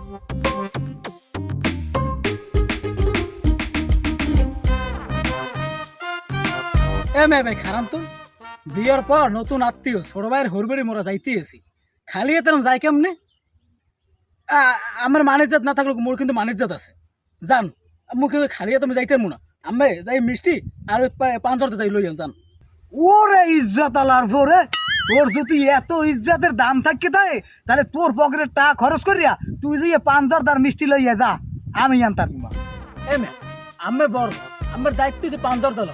ভাই খারাপ তো বিয়ের পর নতুন আত্মীয় ছোট ভাইয়ের হরবরি মোরা যাইতে এসি খালি এতে যাই কেমনে আমার মানিজ্জাত না থাকলে মোর কিন্তু মানিজ্জাত আছে জান মুখে খালি তুমি যাইতে না আমি যাই মিষ্টি আর ওই পাঁচজনতে যাই লইয়া যান। ওরে ইজ্জত আলার পরে তোর যদি এত ইজ্জতের দাম থাকে তাহলে তোর পকেটের টাকা খরচ করিয়া তুই যে 5,000 মিষ্টি লইয়া যা, আমি আনতার আমি বড় আমার দায়িত্ব যে 5,000 দল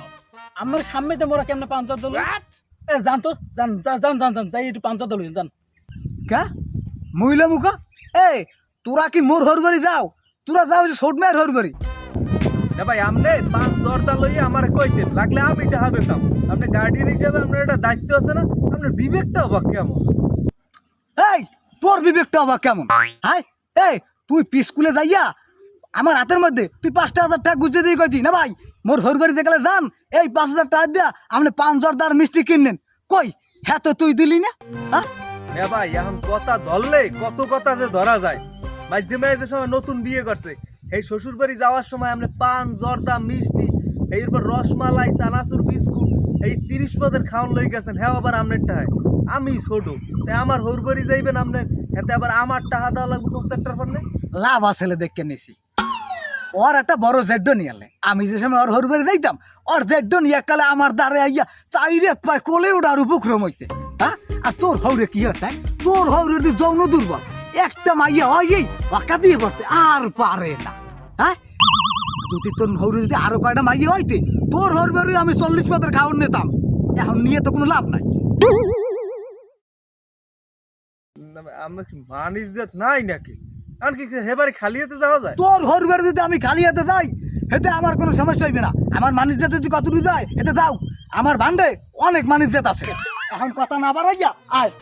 আমার সামনে মোরা কেমনে 5,000 দল জান তো জান জান জান জান যাই একটু 5,000 দল জান কা মহিলা মুখা তোরা কি মোর হরবারি যাও? তোরা যাও যে ছোট মেয়ের হরবারি। ভাই আমনে 5,000 লইয়া আমার কইতেন লাগলে আমি টাকা দিতাম। আপনি গার্ডিয়ান হিসেবে আপনার একটা দায়িত্ব আছে না? আপনার বিবেকটা অবাক কেমন? তোর বিবেকটা অবাক কেমন? তুই স্কুলে যাইয়া আমার হাতের মধ্যে তুই 5,000 টাকা গুছিয়ে দিয়ে কইছি না ভাই মোর হরবারি দেখলে যান এই 5,000 টাকা দিয়া আপনি 5,000 মিষ্টি কিনলেন কই হ্যাঁ তো তুই দিলি না? হ্যাঁ ভাই এখন কথা ধরলে কত কথা যে ধরা যায়। ভাই যে মেয়ে যে সময় নতুন বিয়ে করছে এই শ্বশুর বাড়ি যাওয়ার সময় আপনি পান জর্দা মিষ্টি এরপর রসমালাই চানাচুর বিস্কুট এই 30 পদের খাওয়ান লই গেছেন। হ্যাঁ আবার আপনার টাকায় আমি ছোট আমার হর বাড়ি যাইবেন আপনি এতে আবার আমার টাকা দেওয়া লাগবে কোন সেক্টর ফোনে লাভ আসলে দেখে নিছি ওর একটা বড় জেড্ডো নিয়ে আলে আমি যে সময় ওর হরবারি যাইতাম ওর জেড্ডো নিয়ে কালে আমার দ্বারে আইয়া চাইরে পায় কোলে ওটার উপক্রম হইতে। আর তোর হৌরে কি হচ্ছে? তোর হৌরে যৌন দুর্বল একটা মাইয়া হয় ওকা দিয়ে করছে আর পারে না। যদি তোর হৌরে যদি আরো কয়টা মাইয়া হইতে তোর হরবারি আমি 40 পদের খাওয়ান নিতাম। এখন নিয়ে তো কোনো লাভ নাই। আমার কি মান ইজ্জত নাই নাকি? আর কি হেবারে খালি হাতে যাওয়া যায়? তোর হরবারি যদি আমি খালি হাতে যাই এতে আমার কোনো সমস্যা হইবে না। আমার মানিজ্জাত যদি কতটুকু যায় এতে যাও, আমার ভান্ডে অনেক মানিজ্জাত আছে। এখন কথা না বাড়াইয়া আয়।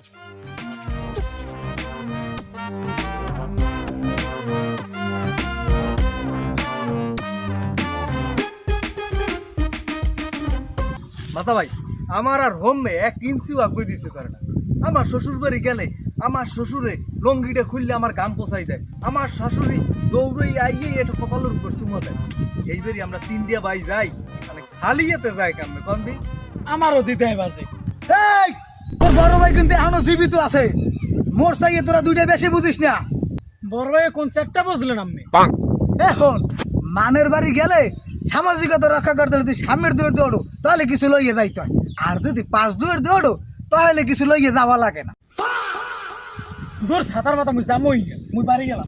মাথা ভাই আমার আর হোমে 1 ইঞ্চিও আগুই দিতে পারে না। আমার শ্বশুর বাড়ি গেলে আমার শ্বশুরে লঙ্গিটা খুললে আমার গাম পোছাই দেয়। আমার শাশুড়ি দৌড়ই আইয়ে এটা কপালের উপর চুমো দেয়। এইবারই আমরা 3 দিয়া ভাই যাই মানে খালি যেতে যাই কেমন কম দিন আমারও দিতে হয় বাজে। তোর বড় ভাই কিন্তু এখনো জীবিত আছে, মোর চাইয়ে তোরা দুইটা বেশি বুঝিস না। বড় ভাই কোন সেটটা বুঝলেন আপনি? এখন মানের বাড়ি গেলে সামাজিকতা রক্ষা করতে হলে তুই সামনের দুয়ার দৌড়ো তাহলে কিছু লইয়ে যাইতে হয়, আর যদি 5 দুয়ার দৌড়ো তাহলে কিছু লইয়ে যাওয়া লাগে না। দূর ছাতার মাথা মুই যামই মুই বাড়ি গেলাম।